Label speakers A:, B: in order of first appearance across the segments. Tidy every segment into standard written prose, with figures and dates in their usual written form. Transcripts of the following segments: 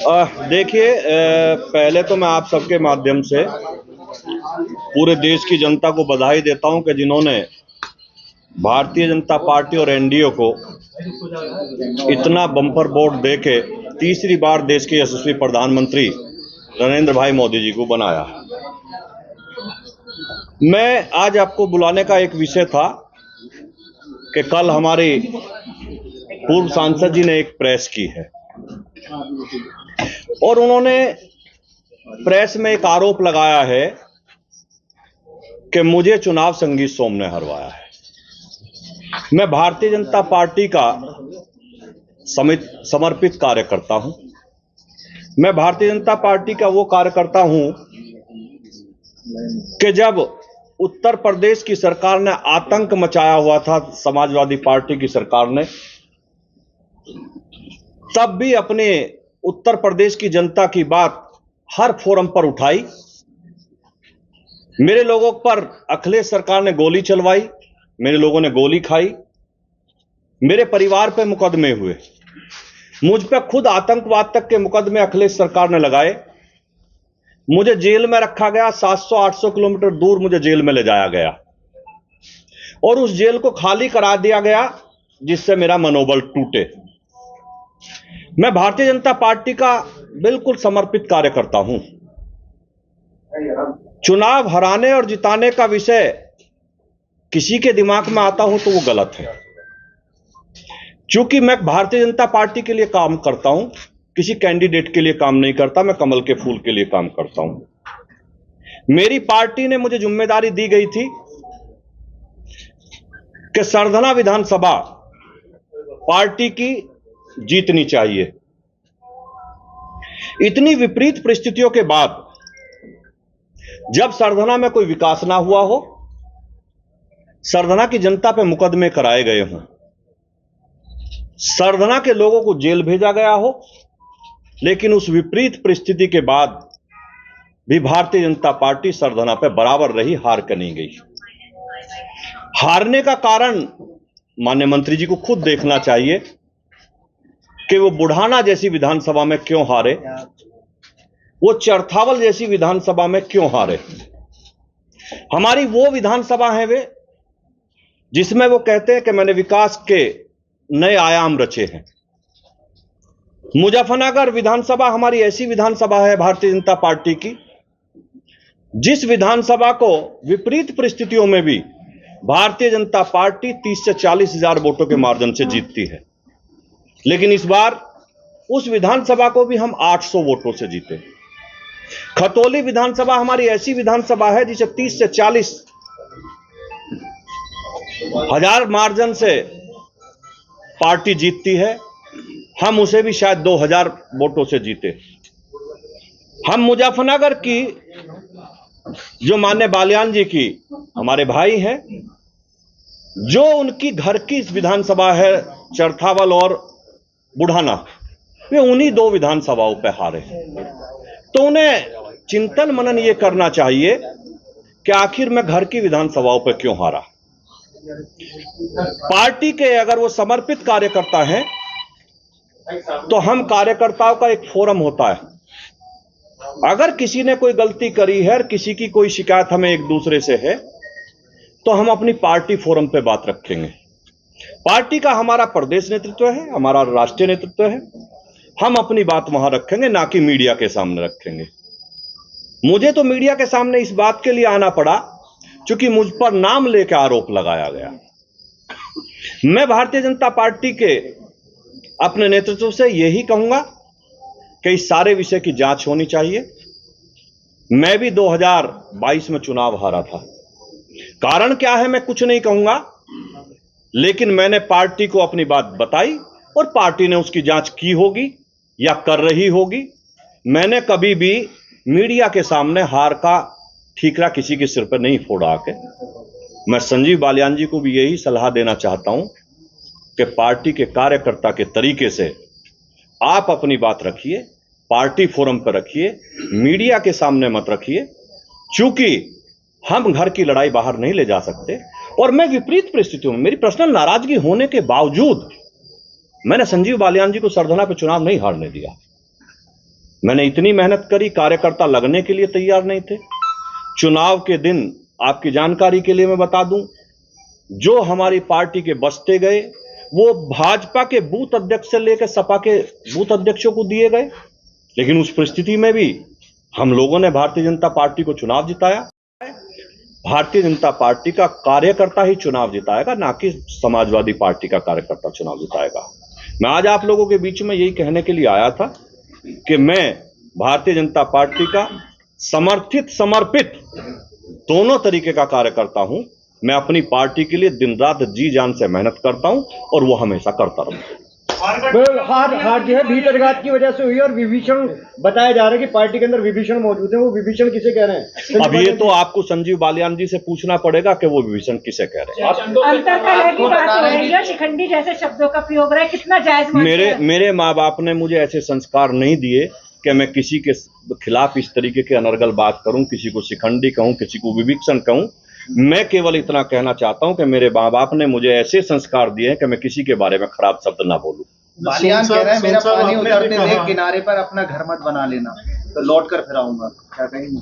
A: देखिए, पहले तो मैं आप सबके माध्यम से पूरे देश की जनता को बधाई देता हूं कि जिन्होंने भारतीय जनता पार्टी और एनडीए को इतना बम्पर वोट देके तीसरी बार देश के यशस्वी प्रधानमंत्री नरेंद्र भाई मोदी जी को बनाया। मैं आज आपको बुलाने का एक विषय था कि कल हमारे पूर्व सांसद जी ने एक प्रेस की है और उन्होंने प्रेस में एक आरोप लगाया है कि मुझे चुनाव संगीत सोम ने हरवाया है। मैं भारतीय जनता पार्टी का समर्पित कार्यकर्ता हूं। मैं भारतीय जनता पार्टी का वो कार्यकर्ता हूं कि जब उत्तर प्रदेश की सरकार ने आतंक मचाया हुआ था, समाजवादी पार्टी की सरकार ने, तब भी अपने उत्तर प्रदेश की जनता की बात हर फोरम पर उठाई। मेरे लोगों पर अखिलेश सरकार ने गोली चलवाई, मेरे लोगों ने गोली खाई, मेरे परिवार पे मुकदमे हुए, मुझ पे खुद आतंकवाद तक के मुकदमे अखिलेश सरकार ने लगाए। मुझे जेल में रखा गया, 700-800 किलोमीटर दूर मुझे जेल में ले जाया गया और उस जेल को खाली करा दिया गया जिससे मेरा मनोबल टूटे। मैं भारतीय जनता पार्टी का बिल्कुल समर्पित कार्यकर्ता हूं। चुनाव हराने और जिताने का विषय किसी के दिमाग में आता हो तो वो गलत है। चूंकि मैं भारतीय जनता पार्टी के लिए काम करता हूं, किसी कैंडिडेट के लिए काम नहीं करता, मैं कमल के फूल के लिए काम करता हूं। मेरी पार्टी ने मुझे जिम्मेदारी दी गई थी कि सरधना विधानसभा पार्टी की जीतनी चाहिए। इतनी विपरीत परिस्थितियों के बाद जब सरधना में कोई विकास ना हुआ हो, सरधना की जनता पे मुकदमे कराए गए हों, सरधना के लोगों को जेल भेजा गया हो, लेकिन उस विपरीत परिस्थिति के बाद भी भारतीय जनता पार्टी सरधना पे बराबर रही, हार कर नहीं गई। हारने का कारण माननीय मंत्री जी को खुद देखना चाहिए कि वो बुढ़ाना जैसी विधानसभा में क्यों हारे, वो चरथावल जैसी विधानसभा में क्यों हारे। हमारी वो विधानसभा है वे जिसमें वो कहते हैं कि मैंने विकास के नए आयाम रचे हैं। मुजफ्फरनगर विधानसभा हमारी ऐसी विधानसभा है भारतीय जनता पार्टी की, जिस विधानसभा को विपरीत परिस्थितियों में भी भारतीय जनता पार्टी 30 से 40 हजार वोटों के मार्जिन से जीतती है। लेकिन इस बार उस विधानसभा को भी हम 800 वोटों से जीते। खतौली विधानसभा हमारी ऐसी विधानसभा है जिसे 30 से 40 हजार मार्जिन से पार्टी जीतती है, हम उसे भी शायद 2000 वोटों से जीते। हम मुजफ्फरनगर की जो माननीय बालियान जी की हमारे भाई हैं, जो उनकी घर की विधानसभा है चरथावल और बुढ़ाना, वे उन्हीं दो विधानसभाओं पे हारे। तो उन्हें चिंतन मनन ये करना चाहिए कि आखिर मैं घर की विधानसभाओं पे क्यों हारा। पार्टी के अगर वो समर्पित कार्यकर्ता हैं तो हम कार्यकर्ताओं का एक फोरम होता है। अगर किसी ने कोई गलती करी है और किसी की कोई शिकायत हमें एक दूसरे से है तो हम अपनी पार्टी फोरम पे बात रखेंगे। पार्टी का हमारा प्रदेश नेतृत्व है, हमारा राष्ट्रीय नेतृत्व है, हम अपनी बात वहां रखेंगे, ना कि मीडिया के सामने रखेंगे। मुझे तो मीडिया के सामने इस बात के लिए आना पड़ा क्योंकि मुझ पर नाम लेकर आरोप लगाया गया। मैं भारतीय जनता पार्टी के अपने नेतृत्व से यही कहूंगा कि इस सारे विषय की जांच होनी चाहिए। मैं भी 2022 में चुनाव हारा था। कारण क्या है मैं कुछ नहीं कहूंगा, लेकिन मैंने पार्टी को अपनी बात बताई और पार्टी ने उसकी जांच की होगी या कर रही होगी। मैंने कभी भी मीडिया के सामने हार का ठीकरा किसी के सिर पर नहीं फोड़ा आके। मैं संजीव बालियान जी को भी यही सलाह देना चाहता हूं कि पार्टी के कार्यकर्ता के तरीके से आप अपनी बात रखिए, पार्टी फोरम पर रखिए, मीडिया के सामने मत रखिए, चूंकि हम घर की लड़ाई बाहर नहीं ले जा सकते। और मैं विपरीत परिस्थितियों में, मेरी पर्सनल नाराजगी होने के बावजूद मैंने संजीव बालियान जी को सरधना पे चुनाव नहीं हारने दिया। मैंने इतनी मेहनत करी, कार्यकर्ता लगने के लिए तैयार नहीं थे। चुनाव के दिन आपकी जानकारी के लिए मैं बता दूं, जो हमारी पार्टी के बस्ते गए वो भाजपा के बूथ अध्यक्ष से लेकर सपा के बूथ अध्यक्षों को दिए गए। लेकिन उस परिस्थिति में भी हम लोगों ने भारतीय जनता पार्टी को चुनाव जिताया। भारतीय जनता पार्टी का कार्यकर्ता ही चुनाव जिताएगा, ना कि समाजवादी पार्टी का कार्यकर्ता चुनाव जिताएगा। मैं आज आप लोगों के बीच में यही कहने के लिए आया था कि मैं भारतीय जनता पार्टी का समर्थित समर्पित दोनों तरीके का कार्यकर्ता हूं। मैं अपनी पार्टी के लिए दिन रात जी जान से मेहनत करता हूं और वो हमेशा करता रहूंगा।
B: हार जो है भीतरघात की वजह से हुई और विभीषण बताया जा रहा है कि पार्टी के अंदर विभीषण मौजूद है। वो विभीषण किसे कह रहे हैं?
A: अब ये तो आपको संजीव बालियान जी से पूछना पड़ेगा कि वो विभीषण किसे कह रहे हैं।
C: शिखंडी जैसे शब्दों का प्रयोग रहा है, कितना जायज?
A: मेरे माँ बाप ने मुझे ऐसे संस्कार नहीं दिए कि मैं किसी के खिलाफ इस तरीके के अनर्गल बात करूं, किसी को शिखंडी कहूं, किसी को विभीषण कहूं। मैं केवल इतना कहना चाहता हूं कि मेरे माँ बाप ने मुझे ऐसे संस्कार दिए हैं कि मैं किसी के बारे में खराब शब्द ना बोलूं।
D: बालियान कह रहे हैं मेरा पानी उतरने दे, किनारे पर अपना घर मत बना लेना, तो लौट कर फिर आऊंगा, क्या कहेंगे?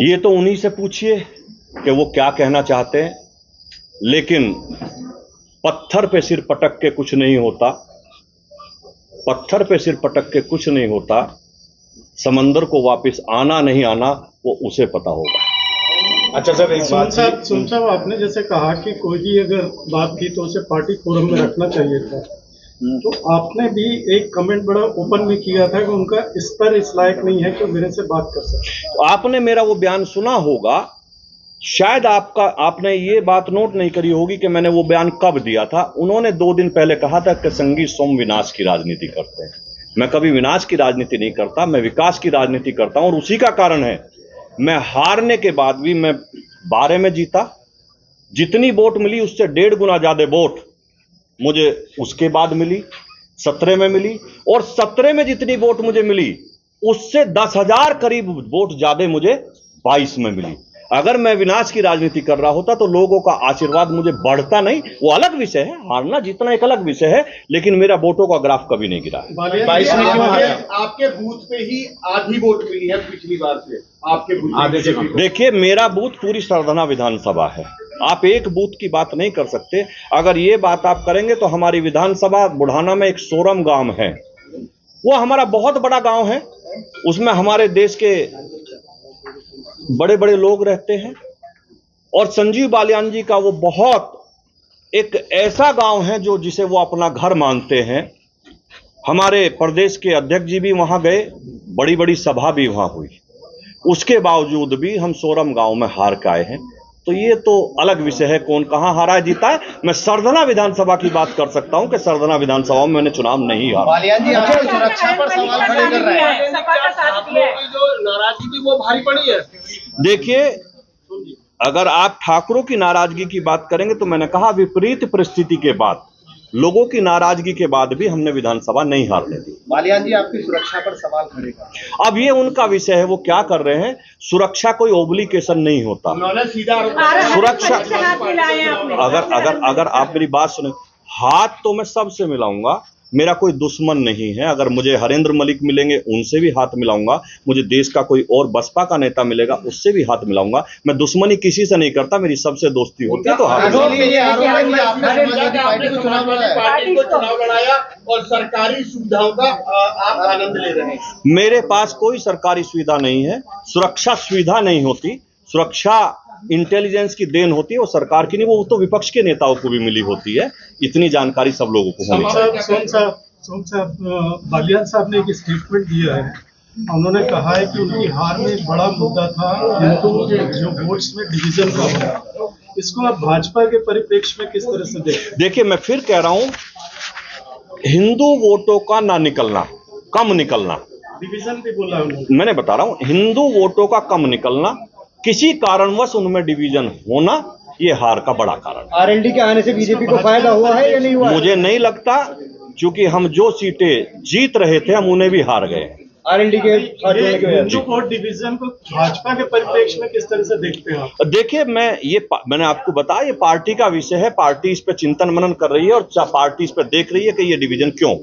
A: ये तो उन्हीं से पूछिए कि वो क्या कहना चाहते हैं। लेकिन पत्थर पे सिर पटक के कुछ नहीं होता, पत्थर पे सिर पटक के कुछ नहीं होता। समंदर को वापस आना नहीं आना वो उसे पता होगा।
E: अच्छा सर, सुन साहब आपने जैसे कहा कि कोई भी अगर बात की तो उसे पार्टी फोरम में रखना चाहिए था, तो आपने भी एक कमेंट बड़ा ओपन में किया था कि उनका स्तर इस लायक नहीं है कि मेरे से बात कर सके।
A: तो आपने मेरा वो बयान सुना होगा, शायद आपने ये बात नोट नहीं करी होगी कि मैंने वो बयान कब दिया था। उन्होंने 2 दिन पहले कहा था कि संगी सोम विनाश की राजनीति करते हैं। मैं कभी विनाश की राजनीति नहीं करता, मैं विकास की राजनीति करता हूं। और उसी का कारण है मैं हारने के बाद भी मैं 12 में जीता। जितनी वोट मिली उससे 1.5 गुना ज्यादा वोट मुझे उसके बाद मिली, 17 में मिली। और 17 में जितनी वोट मुझे मिली उससे 10,000 करीब वोट ज्यादा मुझे 22 में मिली। अगर मैं विनाश की राजनीति कर रहा होता तो लोगों का आशीर्वाद मुझे बढ़ता नहीं। वो अलग विषय है, हारना जीतना एक अलग विषय है, लेकिन मेरा वोटों का ग्राफ कभी नहीं गिरा।
D: 22 में क्यों हारा? आपके बूथ पे ही आधी वोट मिली है पिछली बार से, आपके बूथ आधे से।
A: देखिए, मेरा बूथ पूरी सरधना विधानसभा है, आप एक बूथ की बात नहीं कर सकते। अगर ये बात आप करेंगे तो हमारी विधानसभा बुढ़ाना में एक सोरम गांव है, वो हमारा बहुत बड़ा गांव है। उसमें हमारे देश के बड़े बड़े लोग रहते हैं। और संजीव बालियान जी का वो बहुत एक ऐसा गांव है जो जिसे वो अपना घर मानते हैं। हमारे प्रदेश के अध्यक्ष जी भी वहां गए, बड़ी बड़ी सभा भी वहां हुई। उसके बावजूद भी हम सोरम गांव में हार के आए हैं। तो ये तो अलग विषय है, कौन कहां हारा है जीता है। मैं सरधना विधानसभा की बात कर सकता हूं कि सरधना विधानसभा में मैंने चुनाव नहीं हारा।
D: बालियान जी आपको सुरक्षा पर सवाल खड़े कर रहे हैं, जो नाराजगी थी वो भारी पड़ी है।
A: देखिए, अगर आप ठाकुरों की नाराजगी की बात करेंगे तो मैंने कहा विपरीत परिस्थिति के बाद, लोगों की नाराजगी के बाद भी हमने विधानसभा नहीं हारने दी।
D: बालियान जी आपकी सुरक्षा पर सवाल खड़े कर रहे हैं।
A: अब ये उनका विषय है, वो क्या कर रहे हैं। सुरक्षा कोई ओब्लिगेशन नहीं होता। सुरक्षा अगर आप मेरी बात सुने, हाथ तो मैं सबसे मिलाऊंगा, मेरा कोई दुश्मन नहीं है। अगर मुझे हरेंद्र मलिक मिलेंगे उनसे भी हाथ मिलाऊंगा, मुझे देश का कोई और बसपा का नेता मिलेगा उससे भी हाथ मिलाऊंगा। मैं दुश्मनी किसी से नहीं करता, मेरी सबसे दोस्ती होती है। तो
D: पार्टी को चुनाव लड़ाया और सरकारी सुविधाओं का आप आनंद ले रहे हैं।
A: मेरे पास कोई सरकारी सुविधा नहीं है, सुरक्षा सुविधा नहीं होती। सुरक्षा इंटेलिजेंस की देन होती है, वो सरकार की नहीं, वो तो विपक्ष के नेताओं को भी मिली होती है। इतनी जानकारी सब लोगों को होनी चाहिए।
E: सोम साहब, बालियान साहब ने एक स्टेटमेंट दिया है। उन्होंने कहा है कि उनकी हार में एक बड़ा मुद्दा था हिंदुओं के जो वोट्स में डिवीजन का होना। इसको आप भाजपा के परिप्रेक्ष्य में किस तरह से देखते हैं?
A: देखिए, मैं फिर कह रहा हूं, हिंदू वोटों का ना निकलना, कम निकलना,
E: डिवीजन भी बोला उन्होंने।
A: मैंने बता रहा हूं, हिंदू वोटों का कम निकलना, किसी कारणवश उनमें डिवीजन होना, ये हार का बड़ा कारण।
B: आरएलडी के आने से बीजेपी को फायदा हुआ है या नहीं हुआ?
A: मुझे नहीं लगता, क्योंकि हम जो सीटें जीत रहे थे हम उन्हें भी हार गए।
B: आरएलडी के
E: हिंदू वोट डिवीजन को भाजपा के परिप्रेक्ष्य में किस तरह से देखते हैं आप?
A: देखिए, मैंने आपको बताया, ये पार्टी का विषय है। पार्टी इस पे चिंतन मनन कर रही है और पार्टी इस पे देख रही है कि ये डिवीजन क्यों।